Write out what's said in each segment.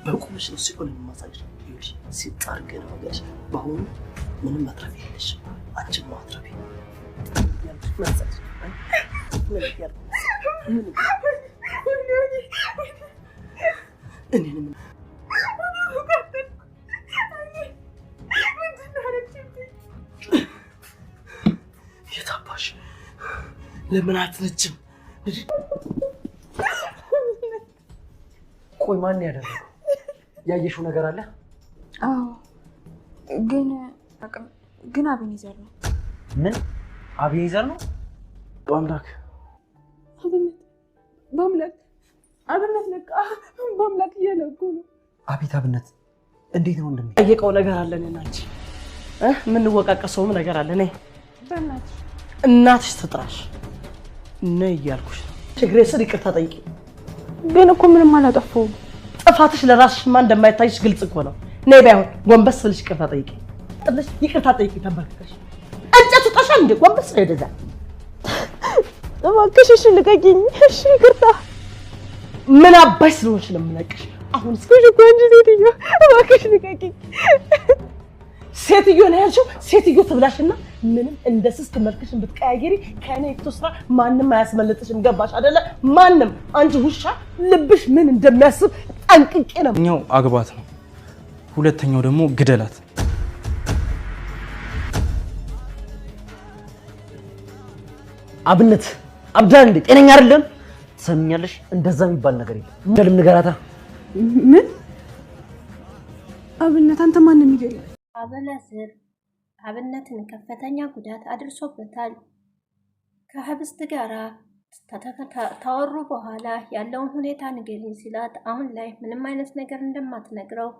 በቁምሽ ነው ሲቆል ማሳጅ ይልሽ ሲጣርገ ነው ወገሽ ባሁን ምንም ማትረፍ የለሽ አንቺ ማትረፍ ያልሽ ማሳጅ እኔንም የታባሽ ለምን አትነጭም? ቆይ ማን ያደረገው? ያየሽው ነገር አለ? አዎ ግን አቤኔዘር ነው። ምን አቤኔዘር ነው? በአምላክ በአምላክ እያለኩ ነው። አቤት አብነት እንዴት ነው እንደምን ጠየቀው ነገር አለ እኔና አንቺ የምንወቃቀሰውም ነገር አለ። ነይ በእናትሽ እናትሽ ትጥራሽ ነይ እያልኩሽ ነው። ችግሬ ስር ይቅርታ ጠይቂ። ግን እኮ ምንም አላጠፋሁም። ጥፋትሽ ለራስሽማ እንደማይታይሽ ግልጽ እኮ ነው። ነይ ባይሆን ጎንበስ ብለሽ ይቅርታ ጠይቂ። ጥልሽ ይቅርታ ጠይቂ። ተንበርክከሽ እንጨቱ ጣሻል እንደ ጎንበስ ነው ወደዛ። እባክሽ እሺ ልቀቂኝ። እሺ ይቅርታ። ምን አባሽ ስለሆንሽ ነው የምነቅሽ? አሁን እስኪ ቆንጆ ሴትዮ እባክሽ ልቀቂኝ። ሴትዮ ነው ያልሽው? ሴትዮ ትብላሽና ምንም እንደ ስስት መልክሽን ብትቀያየሪ ከኔ እክቶስራ ማንም አያስመልጥሽም። ገባሽ አይደለ? ማንም አንቺ ውሻ ልብሽ ምን እንደሚያስብ ጠንቅቄ ነው። እኛው አግባት ነው፣ ሁለተኛው ደግሞ ግደላት። አብነት አብዳል እንዴ? ጤነኛ አይደለም። ትሰሚኛለሽ? እንደዛ የሚባል ነገር የለም። እንደልም ንገራታ። ምን አብነት አንተ ማን ነው የሚገለው? አበላዘር አብነትን ከፍተኛ ጉዳት አድርሶበታል። ከህብስት ጋራ ታወሩ በኋላ ያለውን ሁኔታ ንገሪኝ ሲላት አሁን ላይ ምንም አይነት ነገር እንደማትነግረው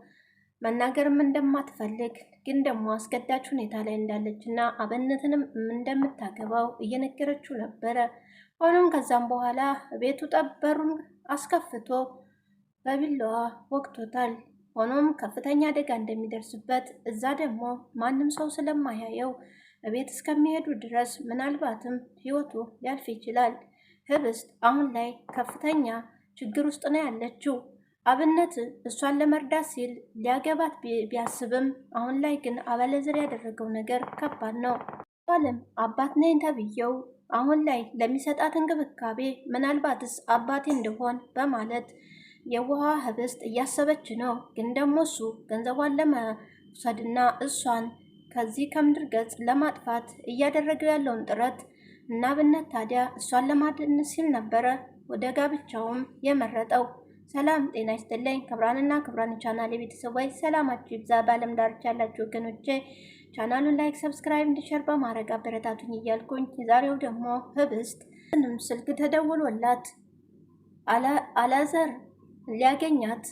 መናገርም እንደማትፈልግ ግን ደግሞ አስገዳጅ ሁኔታ ላይ እንዳለችና አብነትንም እንደምታገባው እየነገረችው ነበረ። ሆኖም ከዛም በኋላ ቤቱ ጠበሩን አስከፍቶ በቢላዋ ወቅቶታል። ሆኖም ከፍተኛ አደጋ እንደሚደርስበት እዛ ደግሞ ማንም ሰው ስለማያየው ቤት እስከሚሄዱ ድረስ ምናልባትም ህይወቱ ሊያልፍ ይችላል። ህብስት አሁን ላይ ከፍተኛ ችግር ውስጥ ነው ያለችው። አብነት እሷን ለመርዳት ሲል ሊያገባት ቢያስብም አሁን ላይ ግን አበለዘር ያደረገው ነገር ከባድ ነው። ለም አባት ነኝ ተብዬው አሁን ላይ ለሚሰጣት እንክብካቤ ምናልባትስ አባቴ እንደሆን በማለት የውሃ ህብስት እያሰበች ነው። ግን ደግሞ እሱ ገንዘቧን ለመውሰድና እሷን ከዚህ ከምድር ገጽ ለማጥፋት እያደረገው ያለውን ጥረት እና አብነት ታዲያ እሷን ለማድን ሲል ነበረ ወደ ጋብቻውም የመረጠው። ሰላም ጤና ይስጥልኝ ክብራንና ክብራን ቻናል የቤተሰቦች ሰላማችሁ ይብዛ። በዓለም ዳርቻ ያላችሁ ወገኖቼ ቻናሉን ላይክ፣ ሰብስክራይብ፣ እንዲሸር በማድረግ አበረታቱኝ እያልኩኝ የዛሬው ደግሞ ህብስት ስልክ ተደውሎላት አላዘር ሊያገኛት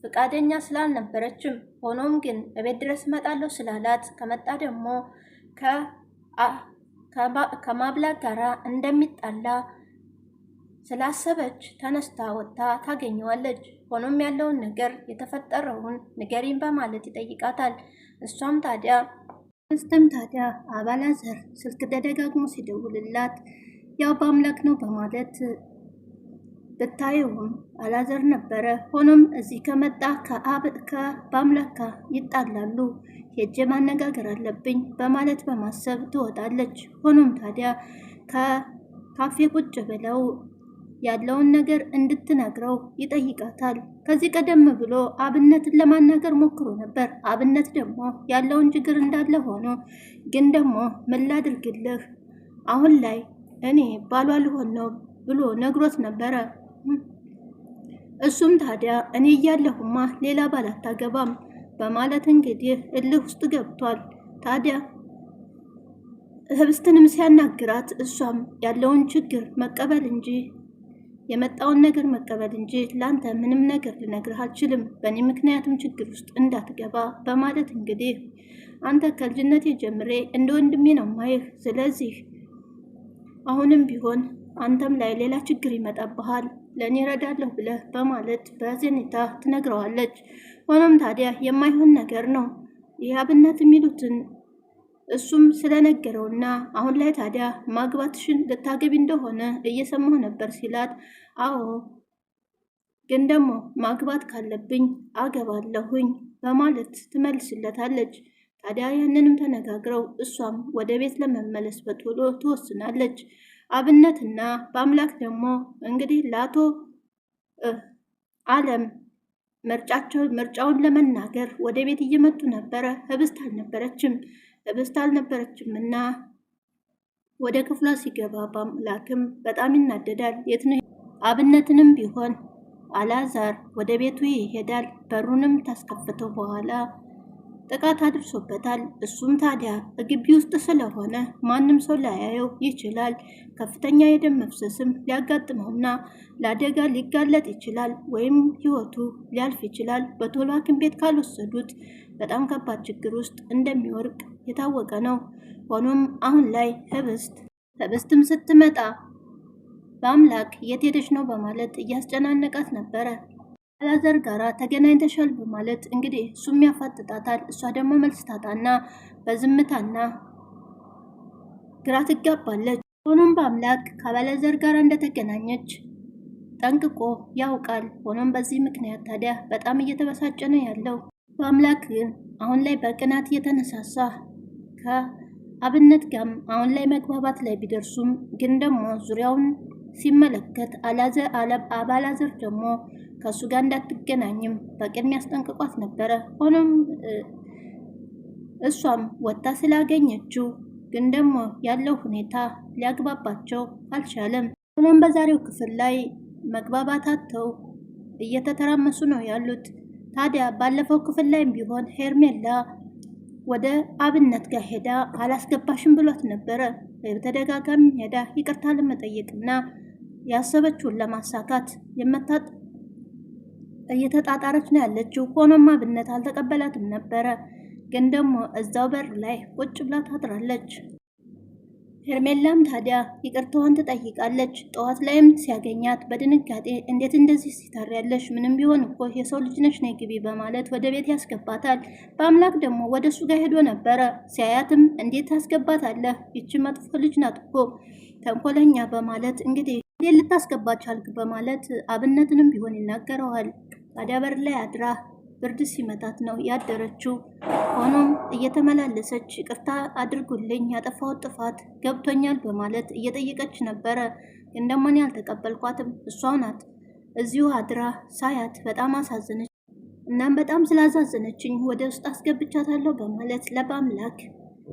ፍቃደኛ ስላልነበረችም ሆኖም ግን በቤት ድረስ መጣለው ስላላት ከመጣ ደግሞ ከማብላት ጋራ እንደሚጣላ ስላሰበች ተነስታ ወጥታ ታገኘዋለች። ሆኖም ያለውን ነገር የተፈጠረውን ንገሪን በማለት ይጠይቃታል። እሷም ታዲያ አበላዘር ስልክ ተደጋግሞ ሲደውልላት ያው በአምላክ ነው በማለት ብታየውም አላዘር ነበረ። ሆኖም እዚህ ከመጣ በአምላክ ይጣላሉ፣ ሄጄ ማነጋገር አለብኝ በማለት በማሰብ ትወጣለች። ሆኖም ታዲያ ከካፌ ቁጭ ብለው ያለውን ነገር እንድትነግረው ይጠይቃታል። ከዚህ ቀደም ብሎ አብነትን ለማናገር ሞክሮ ነበር። አብነት ደግሞ ያለውን ችግር እንዳለ ሆኖ ግን ደግሞ ምን ላድርግልህ አሁን ላይ እኔ ባሏ ልሆን ነው ብሎ ነግሮት ነበረ። እሱም ታዲያ እኔ እያለሁማ ሌላ ባል አታገባም በማለት እንግዲህ እልህ ውስጥ ገብቷል። ታዲያ ህብስትንም ሲያናግራት እሷም ያለውን ችግር መቀበል እንጂ የመጣውን ነገር መቀበል እንጂ ላንተ ምንም ነገር ልነግርህ አልችልም፣ በእኔ ምክንያቱም ችግር ውስጥ እንዳትገባ በማለት እንግዲህ አንተ ከልጅነቴ ጀምሬ እንደ ወንድሜ ነው ማይህ፣ ስለዚህ አሁንም ቢሆን አንተም ላይ ሌላ ችግር ይመጣብሃል፣ ለእኔ እረዳለሁ ብለህ በማለት በዘኔታ ትነግረዋለች። ሆኖም ታዲያ የማይሆን ነገር ነው ይህ አብነት የሚሉትን እሱም ስለነገረውና አሁን ላይ ታዲያ ማግባትሽን ልታገቢ እንደሆነ እየሰማሁ ነበር ሲላት፣ አዎ ግን ደግሞ ማግባት ካለብኝ አገባለሁኝ በማለት ትመልስለታለች። ታዲያ ያንንም ተነጋግረው እሷም ወደ ቤት ለመመለስ በቶሎ ትወስናለች። አብነትና በአምላክ ደግሞ እንግዲህ ለአቶ አለም ምርጫውን ለመናገር ወደ ቤት እየመጡ ነበረ። ህብስት አልነበረችም እና ወደ ክፍሏ ሲገባ በአምላክም በጣም ይናደዳል። የት ነው? አብነትንም ቢሆን አላዛር ወደ ቤቱ ይሄዳል። በሩንም ታስከፍተው በኋላ ጥቃት አድርሶበታል። እሱም ታዲያ ግቢ ውስጥ ስለሆነ ማንም ሰው ላያየው ይችላል። ከፍተኛ የደም መፍሰስም ሊያጋጥመውና ለአደጋ ሊጋለጥ ይችላል፣ ወይም ህይወቱ ሊያልፍ ይችላል። በቶሎ ሐኪም ቤት ካልወሰዱት በጣም ከባድ ችግር ውስጥ እንደሚወርቅ የታወቀ ነው። ሆኖም አሁን ላይ ህብስትም ስትመጣ በአምላክ የት ሄደች ነው በማለት እያስጨናነቃት ነበረ። አላዛር ጋራ ተገናኝተሻል በማለት እንግዲህ እሱም ያፋጥጣታል። እሷ ደግሞ መልስ ታጣና በዝምታና ግራ ትጋባለች። ሆኖም በአምላክ ከአላዛር ጋር እንደተገናኘች ጠንቅቆ ያውቃል። ሆኖም በዚህ ምክንያት ታዲያ በጣም እየተበሳጨ ነው ያለው። በአምላክ ግን አሁን ላይ በቅናት እየተነሳሳ ከአብነት ጋርም አሁን ላይ መግባባት ላይ ቢደርሱም ግን ደግሞ ዙሪያውን ሲመለከት አባላዘር ደግሞ ከእሱ ጋር እንዳትገናኝም በቅድሚያ ያስጠንቅቋት ነበረ። ሆኖም እሷም ወጣ ስላገኘችው ግን ደግሞ ያለው ሁኔታ ሊያግባባቸው አልቻለም። ሆኖም በዛሬው ክፍል ላይ መግባባታቸው እየተተራመሱ ነው ያሉት። ታዲያ ባለፈው ክፍል ላይም ቢሆን ሄርሜላ ወደ አብነት ጋር ሄዳ አላስገባሽም ብሏት ነበረ። በተደጋጋሚ ሄዳ ይቅርታ ለመጠየቅና ያሰበችውን ለማሳካት እየተጣጣረች ነው ያለችው። ሆኖም አብነት አልተቀበላትም ነበረ። ግን ደግሞ እዛው በር ላይ ቁጭ ብላ ታድራለች። ሄርሜላም ታዲያ ይቅርታዋን ትጠይቃለች። ጠዋት ላይም ሲያገኛት በድንጋጤ እንዴት እንደዚህ ሲታሪያለሽ? ምንም ቢሆን እኮ የሰው ልጅ ነሽ፣ ነይ ግቢ በማለት ወደ ቤት ያስገባታል። በአምላክ ደግሞ ወደ እሱ ጋር ሄዶ ነበረ። ሲያያትም እንዴት ታስገባታለህ? ይቺ መጥፎ ልጅ ናት እኮ ተንኮለኛ በማለት እንግዲህ እንዴት ልታስገባች አልክ? በማለት አብነትንም ቢሆን ይናገረዋል። ታዲያ በር ላይ አድራ ብርድ ሲመታት ነው ያደረችው። ሆኖም እየተመላለሰች ይቅርታ አድርጉልኝ፣ ያጠፋሁት ጥፋት ገብቶኛል በማለት እየጠየቀች ነበረ። ግን ደግሞ እኔ አልተቀበልኳትም፣ እሷ ናት እዚሁ አድራ ሳያት በጣም አሳዘነች። እናም በጣም ስላሳዘነችኝ ወደ ውስጥ አስገብቻታለሁ በማለት ለበአምላክ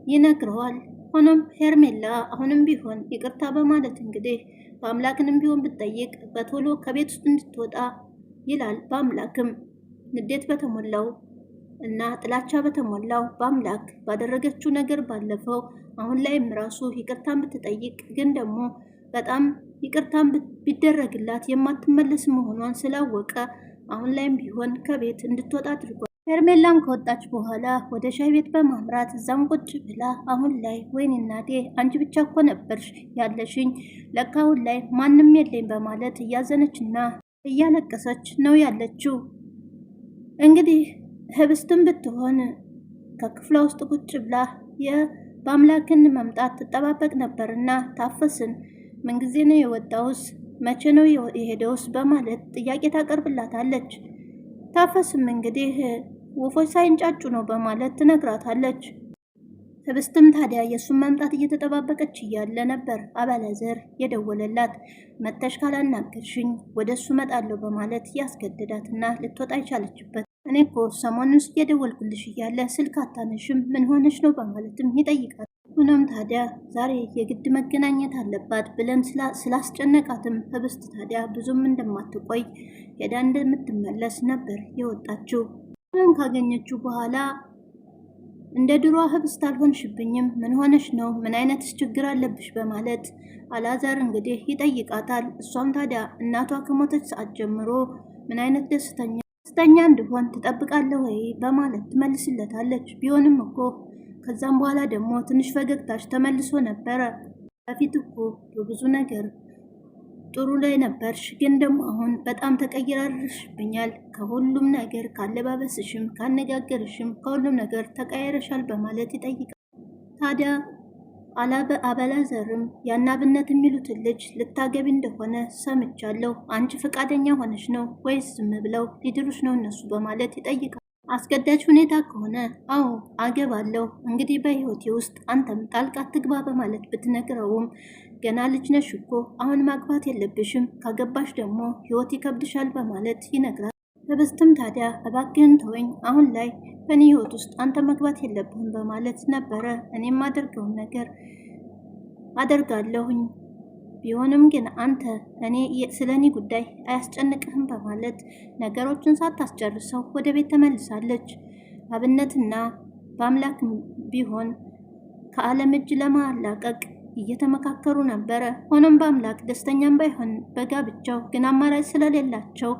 ይነግረዋል። ሆኖም ሄርሜላ አሁንም ቢሆን ይቅርታ በማለት እንግዲህ በአምላክንም ቢሆን ብትጠይቅ በቶሎ ከቤት ውስጥ እንድትወጣ ይላል። በአምላክም ንዴት በተሞላው እና ጥላቻ በተሞላው በአምላክ ባደረገችው ነገር ባለፈው አሁን ላይም ራሱ ይቅርታን ብትጠይቅ ግን ደግሞ በጣም ይቅርታን ቢደረግላት የማትመለስ መሆኗን ስላወቀ አሁን ላይም ቢሆን ከቤት እንድትወጣ አድርጓል። ሄርሜላም ከወጣች በኋላ ወደ ሻይ ቤት በማምራት እዛም ቁጭ ብላ አሁን ላይ ወይኔ እናቴ አንቺ ብቻ እኮ ነበርሽ ያለሽኝ፣ ለካ አሁን ላይ ማንም የለኝ በማለት እያዘነችና እያለቀሰች ነው ያለችው። እንግዲህ ህብስትም ብትሆን ከክፍሏ ውስጥ ቁጭ ብላ በአምላክን መምጣት ትጠባበቅ ነበርና ታፈስን ምንጊዜ ነው የወጣውስ? መቼ ነው የሄደውስ? በማለት ጥያቄ ታቀርብላታለች። ታፈስም እንግዲህ ወፎች ሳይንጫጩ ነው በማለት ትነግራታለች። ህብስትም ታዲያ የእሱን መምጣት እየተጠባበቀች እያለ ነበር አባላዘር የደወለላት። መተሽ ካላናገርሽኝ ወደ እሱ መጣለሁ በማለት ያስገድዳትና ልትወጣ አይቻለችበት። እኔ እኮ ሰሞኑን እየደወልኩልሽ እያለ ስልክ አታነሽም፣ ምን ሆነሽ ነው በማለትም ይጠይቃል። ሆኖም ታዲያ ዛሬ የግድ መገናኘት አለባት ብለን ስላስጨነቃትም ህብስት ታዲያ ብዙም እንደማትቆይ ሄዳ እንደምትመለስ ነበር የወጣችው። ሆኖም ካገኘችው በኋላ እንደ ድሮ ህብስት አልሆንሽብኝም፣ ምን ሆነሽ ነው? ምን አይነትስ ችግር አለብሽ? በማለት አላዛር እንግዲህ ይጠይቃታል። እሷም ታዲያ እናቷ ከሞተች ሰዓት ጀምሮ ምን አይነት ደስተኛ እንድሆን ትጠብቃለህ ወይ? በማለት ትመልስለታለች። ቢሆንም እኮ ከዛም በኋላ ደግሞ ትንሽ ፈገግታሽ ተመልሶ ነበረ። በፊት እኮ በብዙ ነገር ጥሩ ላይ ነበርሽ፣ ግን ደግሞ አሁን በጣም ተቀይረሽብኛል። ከሁሉም ነገር ካለባበስሽም፣ ካነጋገርሽም ከሁሉም ነገር ተቀየረሻል በማለት ይጠይቃል። ታዲያ አበላዘርም ያናብነት የሚሉትን ልጅ ልታገቢ እንደሆነ ሰምቻለሁ። አንቺ ፈቃደኛ ሆነሽ ነው ወይስ ዝም ብለው ሊድሩሽ ነው እነሱ በማለት ይጠይቃል። አስገዳጅ ሁኔታ ከሆነ አዎ አገባለሁ፣ እንግዲህ በህይወቴ ውስጥ አንተም ጣልቃ ትግባ በማለት ብትነግረውም ገና ልጅ ነሽ እኮ አሁን ማግባት የለብሽም፣ ካገባሽ ደግሞ ህይወት ይከብድሻል በማለት ይነግራል። ህብስትም ታዲያ እባክህን ተወኝ፣ አሁን ላይ በእኔ ህይወት ውስጥ አንተ መግባት የለብህም በማለት ነበረ። እኔም አደርገውን ነገር አደርጋለሁኝ፣ ቢሆንም ግን አንተ ስለ እኔ ጉዳይ አያስጨንቅህም በማለት ነገሮችን ሳታስጨርሰው ወደ ቤት ተመልሳለች። አብነትና በአምላክ ቢሆን ከዓለም እጅ ለማላቀቅ እየተመካከሩ ነበረ። ሆኖም በአምላክ ደስተኛም ባይሆን በጋብቻው ግን አማራጭ ስለሌላቸው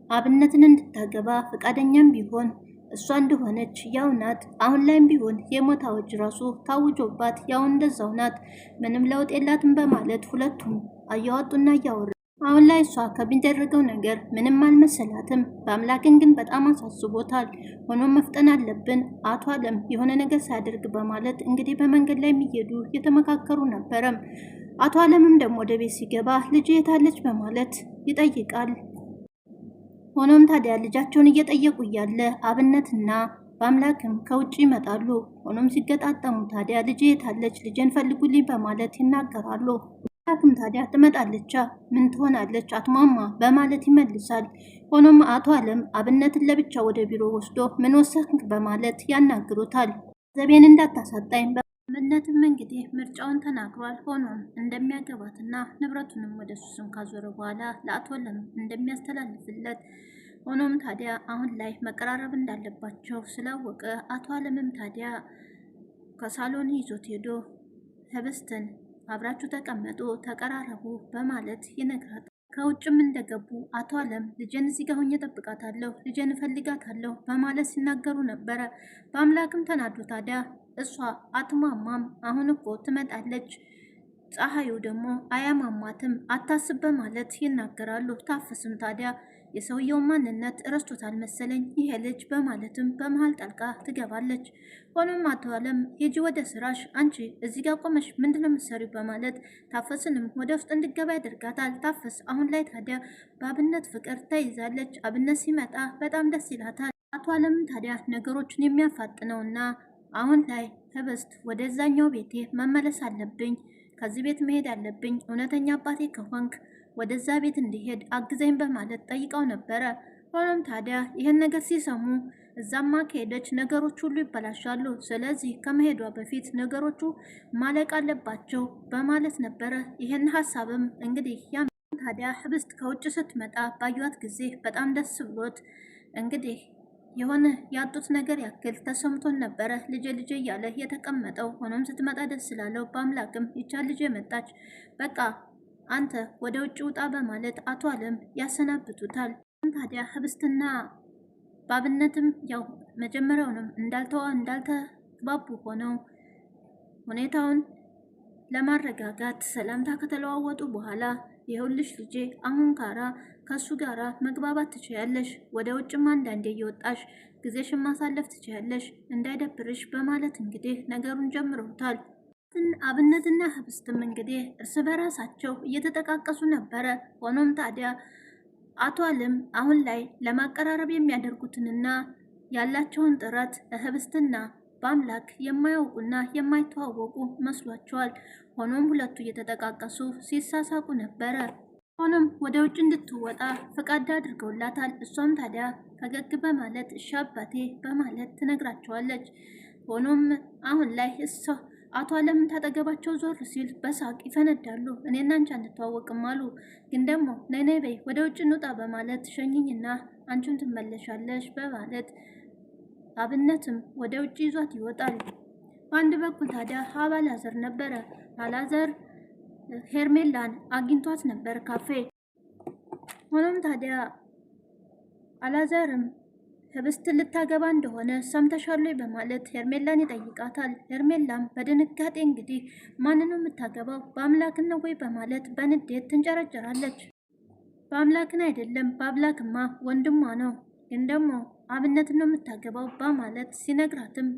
አብነትን እንድታገባ ፈቃደኛም ቢሆን እሷ እንደሆነች ያው ናት። አሁን ላይም ቢሆን የሞት አዋጅ ራሱ ታውጆባት ያው እንደዛው ናት፣ ምንም ለውጥ የላትም በማለት ሁለቱም እያወጡና እያወሩ አሁን ላይ እሷ ከሚደረገው ነገር ምንም አልመሰላትም። በአምላክን ግን በጣም አሳስቦታል። ሆኖም መፍጠን አለብን አቶ አለም የሆነ ነገር ሳያደርግ በማለት እንግዲህ በመንገድ ላይ የሚሄዱ እየተመካከሩ ነበረም። አቶ አለምም ደግሞ ወደ ቤት ሲገባ ልጅ የታለች በማለት ይጠይቃል። ሆኖም ታዲያ ልጃቸውን እየጠየቁ እያለ አብነትና በአምላክም ከውጭ ይመጣሉ። ሆኖም ሲገጣጠሙ ታዲያ ልጅ የታለች ልጄን ፈልጉልኝ በማለት ይናገራሉ። አምላክም ታዲያ ትመጣለች፣ ምን ትሆናለች አትሟማ በማለት ይመልሳል። ሆኖም አቶ አለም አብነትን ለብቻ ወደ ቢሮ ወስዶ ምን ወሰንክ በማለት ያናግሩታል። ዘቤን እንዳታሳጣኝ አብነትም እንግዲህ ምርጫውን ተናግሯል። ሆኖም እንደሚያገባትና ንብረቱንም ወደ እሱ ስም ካዞረ በኋላ ለአቶ አለም እንደሚያስተላልፍለት፣ ሆኖም ታዲያ አሁን ላይ መቀራረብ እንዳለባቸው ስላወቀ አቶ አለምም ታዲያ ከሳሎን ይዞት ሄዶ ህብስትን አብራችሁ ተቀመጡ፣ ተቀራረቡ በማለት ይነግራል። ከውጭም እንደገቡ አቶ አለም ልጄን እዚህ ጋር ሆኜ እጠብቃታለሁ፣ ልጄን እፈልጋታለሁ በማለት ሲናገሩ ነበረ። በአምላክም ተናዶ ታዲያ እሷ አትሟሟም፣ አሁን እኮ ትመጣለች፣ ፀሐዩ ደግሞ አያማማትም፣ አታስብ በማለት ይናገራሉ። ታፈስም ታዲያ የሰውየውን ማንነት እረስቶታል መሰለኝ ይሄ ልጅ በማለትም በመሃል ጣልቃ ትገባለች። ሆኖም አቶ አለም ሂጂ ወደ ስራሽ፣ አንቺ እዚህ ጋር ቆመሽ ምንድነው የምትሰሪው በማለት ታፈስንም ወደ ውስጥ እንድገባ ያደርጋታል። ታፈስ አሁን ላይ ታዲያ በአብነት ፍቅር ተይዛለች። አብነት ሲመጣ በጣም ደስ ይላታል። አቶ አለም ታዲያ ነገሮችን የሚያፋጥነውና አሁን ላይ ህብስት ወደዛኛው ቤቴ መመለስ አለብኝ፣ ከዚህ ቤት መሄድ አለብኝ፣ እውነተኛ አባቴ ከሆንክ ወደዛ ቤት እንዲሄድ አግዘኝ በማለት ጠይቀው ነበረ። ሆኖም ታዲያ ይህን ነገር ሲሰሙ እዛማ ከሄደች ነገሮች ሁሉ ይበላሻሉ፣ ስለዚህ ከመሄዷ በፊት ነገሮቹ ማለቅ አለባቸው በማለት ነበረ። ይህን ሀሳብም እንግዲህ ታዲያ ህብስት ከውጭ ስትመጣ ባዩት ጊዜ በጣም ደስ ብሎት እንግዲህ የሆነ ያጡት ነገር ያክል ተሰምቶን ነበረ ልጄ ልጄ እያለ የተቀመጠው። ሆኖም ስትመጣ ደስ ስላለው በአምላክም ይቻ ልጄ መጣች፣ በቃ አንተ ወደ ውጭ ውጣ በማለት አቶ አለም ያሰናብቱታል። ታዲያ ህብስትና በአብነትም ያው መጀመሪያውንም እንዳልተግባቡ ሆነው ሁኔታውን ለማረጋጋት ሰላምታ ከተለዋወጡ በኋላ ይኸውልሽ ልጄ አሁን ከሱ ጋራ መግባባት ትችያለሽ፣ ወደ ውጭም አንዳንዴ እየወጣሽ ጊዜሽን ማሳለፍ ትችያለሽ፣ እንዳይደብርሽ በማለት እንግዲህ ነገሩን ጀምረውታል። አብነትና ህብስትም እንግዲህ እርስ በራሳቸው እየተጠቃቀሱ ነበረ። ሆኖም ታዲያ አቶ አለም አሁን ላይ ለማቀራረብ የሚያደርጉትንና ያላቸውን ጥረት ህብስትና በአምላክ የማያውቁና የማይተዋወቁ መስሏቸዋል። ሆኖም ሁለቱ እየተጠቃቀሱ ሲሳሳቁ ነበረ። ሆኖም ወደ ውጭ እንድትወጣ ፈቃድ አድርገውላታል። እሷም ታዲያ ፈገግ በማለት እሺ አባቴ በማለት ትነግራቸዋለች። ሆኖም አሁን ላይ አቶ አለም ታጠገባቸው ዞር ሲል በሳቅ ይፈነዳሉ። እኔና አንቺ አንተዋወቅም አሉ። ግን ደግሞ ነይ ነይ በይ ወደ ውጭ እንውጣ በማለት ሸኝኝና አንቺም ትመለሻለሽ በማለት አብነትም ወደ ውጭ ይዟት ይወጣል። በአንድ በኩል ታዲያ አባላዘር ነበረ። አላዘር ሄርሜላን አግኝቷት ነበር ካፌ። ሆኖም ታዲያ አላዘርም ህብስት ልታገባ እንደሆነ ሰምተሻል በማለት ሄርሜላን ይጠይቃታል። ሄርሜላም በድንጋጤ እንግዲህ ማንኑ የምታገባው በአምላክን ነው ወይ በማለት በንዴት ትንጨረጨራለች። በአምላክን አይደለም በአምላክማ ወንድሟ ነው ግን ደግሞ አብነትን ነው የምታገባው በማለት ሲነግራትም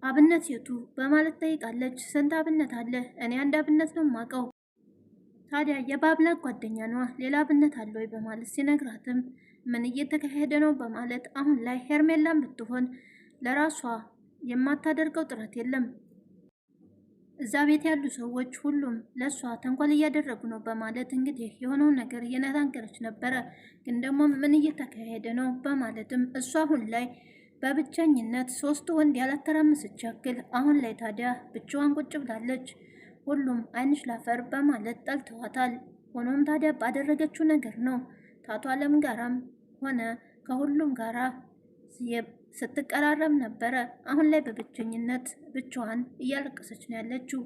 አብነት የቱ በማለት ጠይቃለች። ስንት አብነት አለ? እኔ አንድ አብነት ነው የማውቀው። ታዲያ የባብላክ ጓደኛ ነዋ፣ ሌላ አብነት አለ ወይ በማለት ሲነግራትም ምን እየተካሄደ ነው በማለት አሁን ላይ ሄርሜላን ብትሆን ለራሷ የማታደርገው ጥረት የለም። እዛ ቤት ያሉ ሰዎች ሁሉም ለእሷ ተንኮል እያደረጉ ነው በማለት እንግዲህ የሆነውን ነገር እየተናገረች ነበረ። ግን ደግሞ ምን እየተካሄደ ነው በማለትም እሷ አሁን ላይ በብቸኝነት 3 ወንድ ያላተራመሰች ያክል አሁን ላይ ታዲያ ብቻዋን ቁጭ ብላለች። ሁሉም አይንሽ ላፈር በማለት ጠልተዋታል። ሆኖም ታዲያ ባደረገችው ነገር ነው ታቷ አለም ጋራም ሆነ ከሁሉም ጋራ ስትቀራረብ ነበረ። አሁን ላይ በብቸኝነት ብቻዋን እያለቀሰች ነው ያለችው።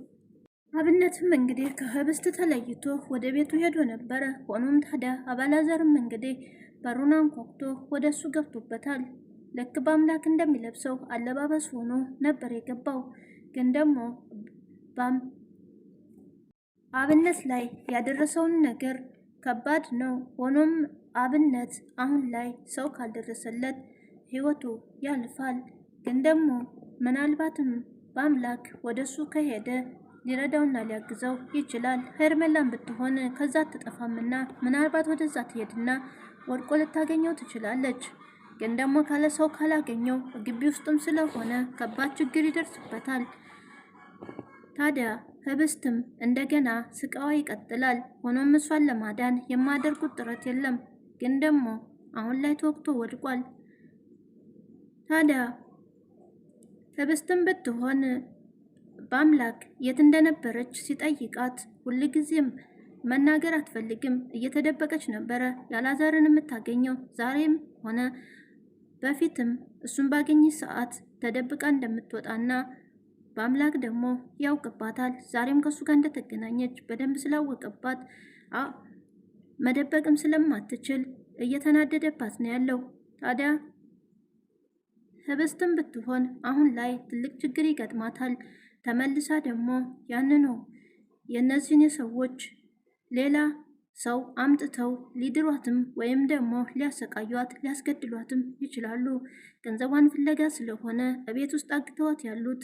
አብነትም እንግዲህ ከህብስት ተለይቶ ወደ ቤቱ ሄዶ ነበረ። ሆኖም ታዲያ አባላዘርም እንግዲህ በሩን አንኳኩቶ ወደ እሱ ገብቶበታል። ልክ በአምላክ እንደሚለብሰው አለባበስ ሆኖ ነበር የገባው። ግን ደግሞ አብነት ላይ ያደረሰውን ነገር ከባድ ነው። ሆኖም አብነት አሁን ላይ ሰው ካልደረሰለት ህይወቱ ያልፋል። ግን ደግሞ ምናልባትም በአምላክ ወደ እሱ ከሄደ ሊረዳውና ሊያግዘው ይችላል። ሄርሜላን ብትሆን ከዛ አትጠፋምና ምናልባት ወደዛ ትሄድና ወድቆ ልታገኘው ትችላለች። ግን ደግሞ ካለ ሰው ካላገኘው ግቢ ውስጥም ስለሆነ ከባድ ችግር ይደርስበታል። ታዲያ ህብስትም እንደገና ስቃዋ ይቀጥላል። ሆኖም እሷን ለማዳን የማደርጉት ጥረት የለም። ግን ደግሞ አሁን ላይ ተወቅቶ ወድቋል። ታዲያ ህብስትም ብትሆን በአምላክ የት እንደነበረች ሲጠይቃት ሁልጊዜም መናገር አትፈልግም፣ እየተደበቀች ነበረ ያላዛርን የምታገኘው። ዛሬም ሆነ በፊትም እሱን ባገኘች ሰዓት ተደብቃ እንደምትወጣና በአምላክ ደግሞ ያውቅባታል። ዛሬም ከሱ ጋር እንደተገናኘች በደንብ ስላወቀባት መደበቅም ስለማትችል እየተናደደባት ነው ያለው። ታዲያ ህብስትም ብትሆን አሁን ላይ ትልቅ ችግር ይገጥማታል። ተመልሳ ደግሞ ያንኑ የእነዚህን የሰዎች ሌላ ሰው አምጥተው ሊድሯትም ወይም ደግሞ ሊያሰቃዩት ሊያስገድሏትም ይችላሉ። ገንዘቧን ፍለጋ ስለሆነ በቤት ውስጥ አግተዋት ያሉት።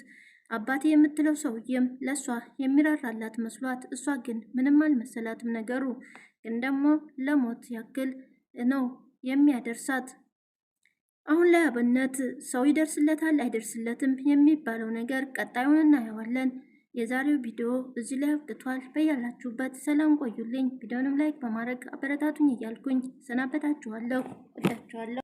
አባቴ የምትለው ሰውዬም ለእሷ የሚራራላት መስሏት፣ እሷ ግን ምንም አልመሰላትም ነገሩ። ግን ደግሞ ለሞት ያክል ነው የሚያደርሳት። አሁን ላይ አብነት ሰው ይደርስለታል አይደርስለትም የሚባለው ነገር ቀጣዩን እናየዋለን። የዛሬው ቪዲዮ እዚህ ላይ አብቅቷል። በያላችሁበት ሰላም ቆዩልኝ። ቪዲዮንም ላይክ በማድረግ አበረታቱኝ እያልኩኝ ሰናበታችኋለሁ። እላችኋለሁ።